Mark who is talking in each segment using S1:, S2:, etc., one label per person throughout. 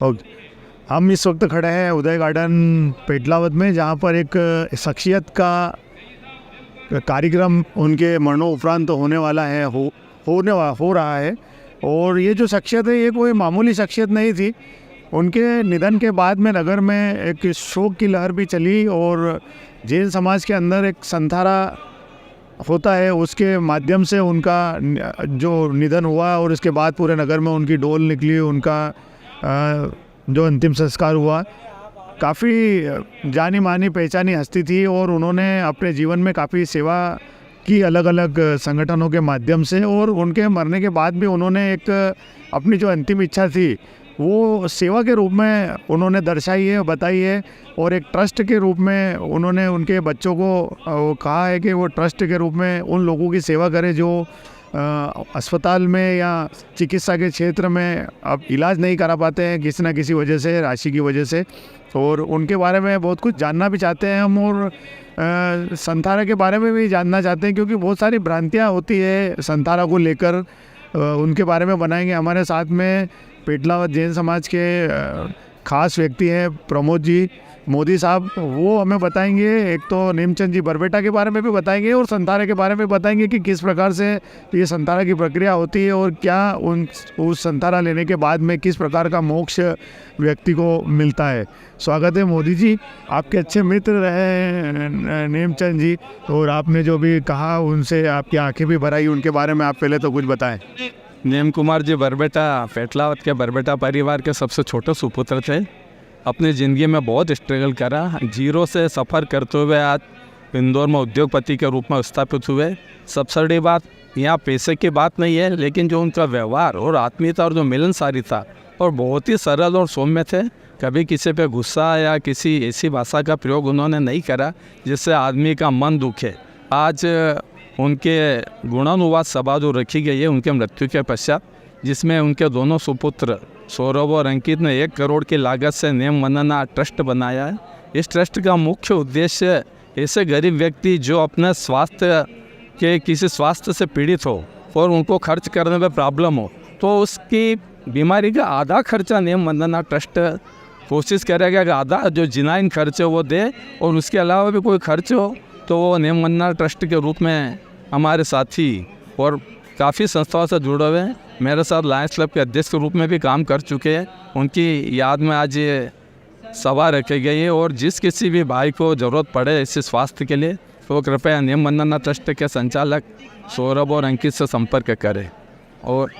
S1: Okay, हम इस वक्त खड़े हैं उदय गार्डन पेटलावद में, जहाँ पर एक शख्सियत का कार्यक्रम उनके मरणोपरांत होने वाला है, हो रहा है। और ये जो शख्सियत है, ये कोई मामूली शख्सियत नहीं थी। उनके निधन के बाद में नगर में एक शोक की लहर भी चली और जैन समाज के अंदर एक संथारा होता है, उसके माध्यम से उनका जो निधन हुआ और इसके बाद पूरे नगर में उनकी डोल निकली, उनका जो अंतिम संस्कार हुआ। काफ़ी जानी मानी पहचानी हस्ती थी और उन्होंने अपने जीवन में काफ़ी सेवा की अलग अलग संगठनों के माध्यम से, और उनके मरने के बाद भी उन्होंने एक अपनी जो अंतिम इच्छा थी वो सेवा के रूप में उन्होंने दर्शाई है, बताई है। और एक ट्रस्ट के रूप में उन्होंने उनके बच्चों को कहा है कि वो ट्रस्ट के रूप में उन लोगों की सेवा करें जो अस्पताल में या चिकित्सा के क्षेत्र में अब इलाज नहीं करा पाते हैं किसी न किसी वजह से, राशि की वजह से। और उनके बारे में बहुत कुछ जानना भी चाहते हैं हम, और संथारा के बारे में भी जानना चाहते हैं, क्योंकि बहुत सारी भ्रांतियाँ होती है संथारा को लेकर। उनके बारे में बनाएंगे। हमारे साथ में पेटलावद जैन समाज के खास व्यक्ति हैं प्रमोद जी मोदी साहब, वो हमें बताएंगे। एक तो नेमचंद जी बरबेटा के बारे में भी बताएंगे और संथारा के बारे में बताएंगे कि किस प्रकार से ये संथारा की प्रक्रिया होती है और क्या उस संथारा लेने के बाद में किस प्रकार का मोक्ष व्यक्ति को मिलता है। स्वागत है मोदी जी, आपके अच्छे मित्र रहे नेमचंद जी, और आपने जो भी कहा उनसे आपकी आंखें भी भर आई। उनके बारे में आप पहले तो कुछ बताएं।
S2: नेम कुमार जी बरबेटा पेटलावद के बरबेटा परिवार के सबसे छोटे सुपुत्र थे। अपनी ज़िंदगी में बहुत स्ट्रगल करा, जीरो से सफ़र करते हुए आज इंदौर में उद्योगपति के रूप में स्थापित हुए। सबसे बड़ी बात यहाँ पैसे की बात नहीं है, लेकिन जो उनका व्यवहार और आत्मीयता और जो मिलनसारी था, और बहुत ही सरल और सौम्य थे। कभी किसी पे गुस्सा या किसी ऐसी भाषा का प्रयोग उन्होंने नहीं करा जिससे आदमी का मन दुखे। आज उनके गुणानुवाद सभा जो रखी गई है उनके मृत्यु के पश्चात, जिसमें उनके दोनों सुपुत्र सौरभ और अंकित ने 1 करोड़ की लागत से नेम वंदना ट्रस्ट बनाया है। इस ट्रस्ट का मुख्य उद्देश्य ऐसे गरीब व्यक्ति जो अपने किसी स्वास्थ्य से पीड़ित हो और उनको खर्च करने में प्रॉब्लम हो, तो उसकी बीमारी का आधा खर्चा नेम वंदना ट्रस्ट कोशिश करेगा कि आधा जो जिनाइन खर्च है वो दे, और उसके अलावा भी कोई खर्च हो तो वो नेम वंदना ट्रस्ट के रूप में हमारे साथी और काफ़ी संस्थाओं से जुड़े हुए हैं। मेरे साथ लायंस क्लब के अध्यक्ष के रूप में भी काम कर चुके हैं। उनकी याद में आज ये सभा रखी गई है, और जिस किसी भी भाई को ज़रूरत पड़े इस स्वास्थ्य के लिए तो कृपया नेम वंदना ट्रस्ट के संचालक सौरभ और अंकित से संपर्क करें। और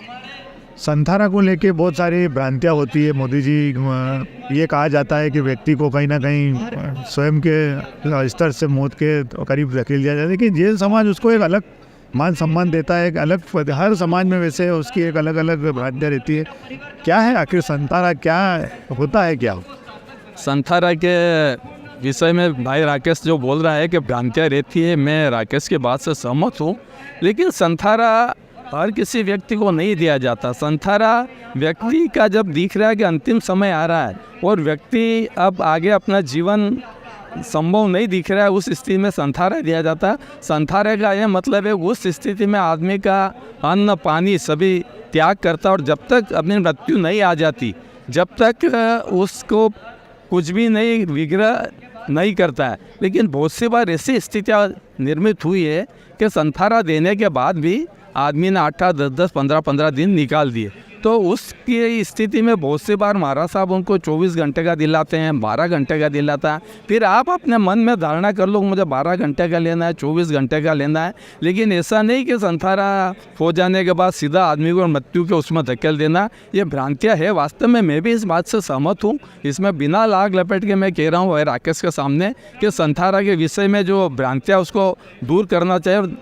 S1: संथारा को लेके बहुत सारी भ्रांतियाँ होती है मोदी जी। ये कहा जाता है कि व्यक्ति को कहीं ना कहीं स्वयं के स्तर से मौत के करीब धकेल दिया जाता है, लेकिन जैन समाज उसको एक अलग मान सम्मान देता है, एक अलग, हर समाज में वैसे उसकी एक अलग अलग भ्रांतियाँ रहती है। क्या है आखिर संथारा, क्या होता है, क्या
S2: संथारा के विषय में भाई राकेश जो बोल रहा है कि भ्रांतियाँ रहती है, मैं राकेश की बात से सहमत हूँ। लेकिन संथारा हर किसी व्यक्ति को नहीं दिया जाता। संथारा व्यक्ति का जब दिख रहा है कि अंतिम समय आ रहा है और व्यक्ति अब आगे अपना जीवन संभव नहीं दिख रहा है, उस स्थिति में संथारा दिया जाता है। संथारे का यह मतलब है उस स्थिति में आदमी का अन्न पानी सभी त्याग करता है, और जब तक अपनी मृत्यु नहीं आ जाती, जब तक उसको कुछ भी नहीं विग्रह नहीं करता है। लेकिन बहुत सी बार ऐसी स्थितियाँ निर्मित हुई है कि संथारा देने के बाद भी आदमी ने 8, 10, 15 दिन निकाल दिए, तो उसकी स्थिति में बहुत सी बार महाराज साहब उनको 24 घंटे का दिलाते हैं, 12 घंटे का दिलाता है। फिर आप अपने मन में धारणा कर लो मुझे 12 घंटे का लेना है, 24 घंटे का लेना है, लेकिन ऐसा नहीं कि संथारा हो जाने के बाद सीधा आदमी को मृत्यु के उसमें धकेल देना। ये भ्रांतियाँ है। वास्तव में मैं भी इस बात से सहमत हूँ। इसमें बिना लाग लपेट के मैं कह रहा हूँ राकेश के सामने कि संथारा के विषय में जो भ्रांतियाँ उसको दूर करना चाहिए।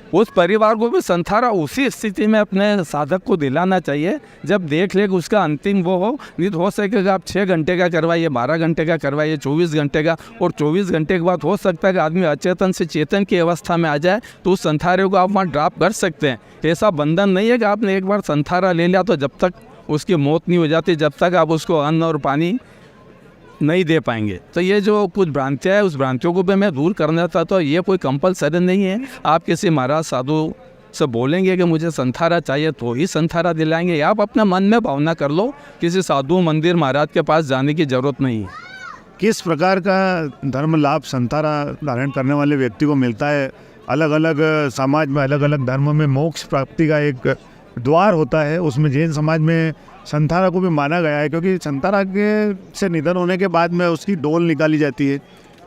S2: उस परिवार को भी संथारा उसी स्थिति में अपने साधक को दिलाना चाहिए जब देख ले कि उसका अंतिम वो हो। नहीं तो हो सकेगा आप 6 घंटे का करवाइए, 12 घंटे का करवाइए, 24 घंटे का, और 24 घंटे के बाद हो सकता है कि आदमी अचेतन से चेतन की अवस्था में आ जाए, तो उस संथारे को आप वहाँ ड्रॉप कर सकते हैं। ऐसा बंधन नहीं है कि आपने एक बार संथारा ले लिया तो जब तक उसकी मौत नहीं हो जाती जब तक आप उसको अन्न और पानी नहीं दे पाएंगे। तो ये जो कुछ भ्रांतियाँ है उस भ्रांतियों को भी मैं दूर करना चाहता हूँ। ये कोई कंपलसरी नहीं है। आप किसी महाराज साधु से बोलेंगे कि मुझे संथारा चाहिए तो ही संथारा दिलाएंगे, या आप अपना मन में भावना कर लो, किसी साधु मंदिर महाराज के पास जाने की ज़रूरत नहीं है।
S1: किस प्रकार का धर्म लाभ संथारा धारण करने वाले व्यक्ति को मिलता है? अलग अलग समाज में, अलग अलग धर्म में मोक्ष प्राप्ति का एक द्वार होता है, उसमें जैन समाज में संथारा को भी माना गया है, क्योंकि संथारा के से निधन होने के बाद में उसकी डोल निकाली जाती है,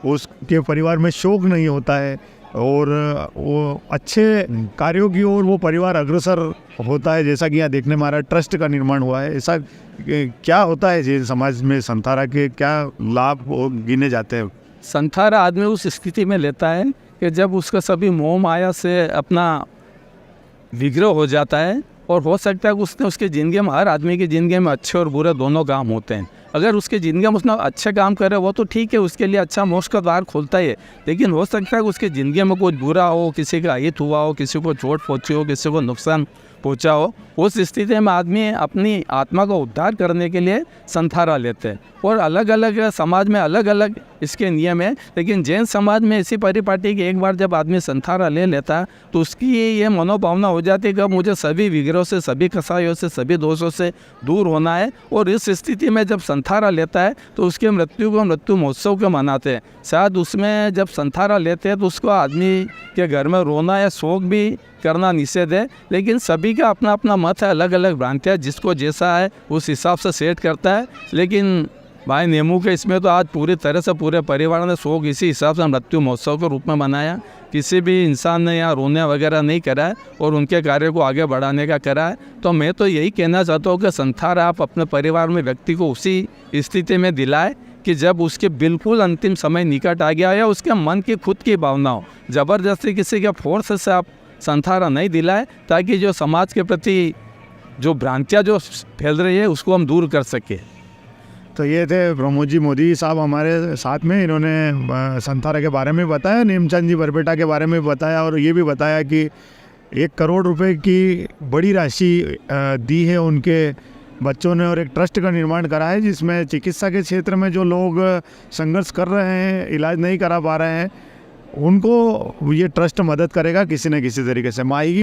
S1: उसके परिवार में शोक नहीं होता है और वो अच्छे कार्यों की ओर वो परिवार अग्रसर होता है, जैसा कि यहाँ देखने में आ रहा है ट्रस्ट का निर्माण हुआ है। ऐसा क्या होता है जैन समाज में संथारा के क्या लाभ गिने जाते हैं?
S2: संथारा आदमी उस स्थिति में लेता है कि जब उसका सभी मोह माया से अपना विग्रह हो जाता है, और हो सकता है कि उसने उसकी ज़िंदगी में, हर आदमी की ज़िंदगी में अच्छे और बुरे दोनों काम होते हैं। अगर उसकी ज़िंदगी में उसने अच्छे काम करे वो तो ठीक है, उसके लिए अच्छा मोक्ष का द्वार खोलता है, लेकिन हो सकता है कि उसकी ज़िंदगी में कुछ बुरा हो, किसी का अहित हुआ हो, किसी को चोट पहुँची हो, किसी को नुकसान पहुँचा हो, उस स्थिति में आदमी अपनी आत्मा का उद्धार करने के लिए संथारा लेते हैं। और अलग अलग समाज में अलग अलग इसके नियम है, लेकिन जैन समाज में ऐसी परिपाटी कि एक बार जब आदमी संथारा ले लेता है तो उसकी ये मनोभावना हो जाती है कि अब मुझे सभी विग्रहों से, सभी कसायों से, सभी दोषों से दूर होना है। और इस स्थिति में जब संथारा लेता है तो उसके मृत्यु को मृत्यु महोत्सव के मनाते हैं। शायद उसमें जब संथारा लेते हैं तो उसको आदमी के घर में रोना या शोक भी करना निषेध है, लेकिन सभी का अपना अपना मत है, अलग अलग भ्रांतियाँ, जिसको जैसा है उस हिसाब से सेट करता है। लेकिन भाई नेमू के इसमें तो आज पूरी तरह से पूरे परिवार ने शोक इसी हिसाब से मृत्यु महोत्सव के रूप में मनाया। किसी भी इंसान ने यहाँ रोने वगैरह नहीं करा है और उनके कार्य को आगे बढ़ाने का करा है। तो मैं तो यही कहना चाहता हूँ कि संथारा आप अपने परिवार में व्यक्ति को उसी स्थिति में दिलाए कि जब उसके बिल्कुल अंतिम समय निकट आ गया या उसके मन की खुद की भावना हो। ज़बरदस्ती किसी के फोर्स से आप संथारा नहीं दिलाए, ताकि जो समाज के प्रति जो भ्रांतियाँ जो फैल रही है उसको हम दूर कर सकें।
S1: तो ये थे प्रमोद जी मोदी साहब हमारे साथ में। इन्होंने संथारा के बारे में बताया, नेमचंद जी बरपेटा के बारे में बताया, और ये भी बताया कि 1 करोड़ रुपए की बड़ी राशि दी है उनके बच्चों ने, और एक ट्रस्ट का निर्माण करा है जिसमें चिकित्सा के क्षेत्र में जो लोग संघर्ष कर रहे हैं, इलाज नहीं करा पा रहे हैं, उनको ये ट्रस्ट मदद करेगा किसी न किसी तरीके से। माई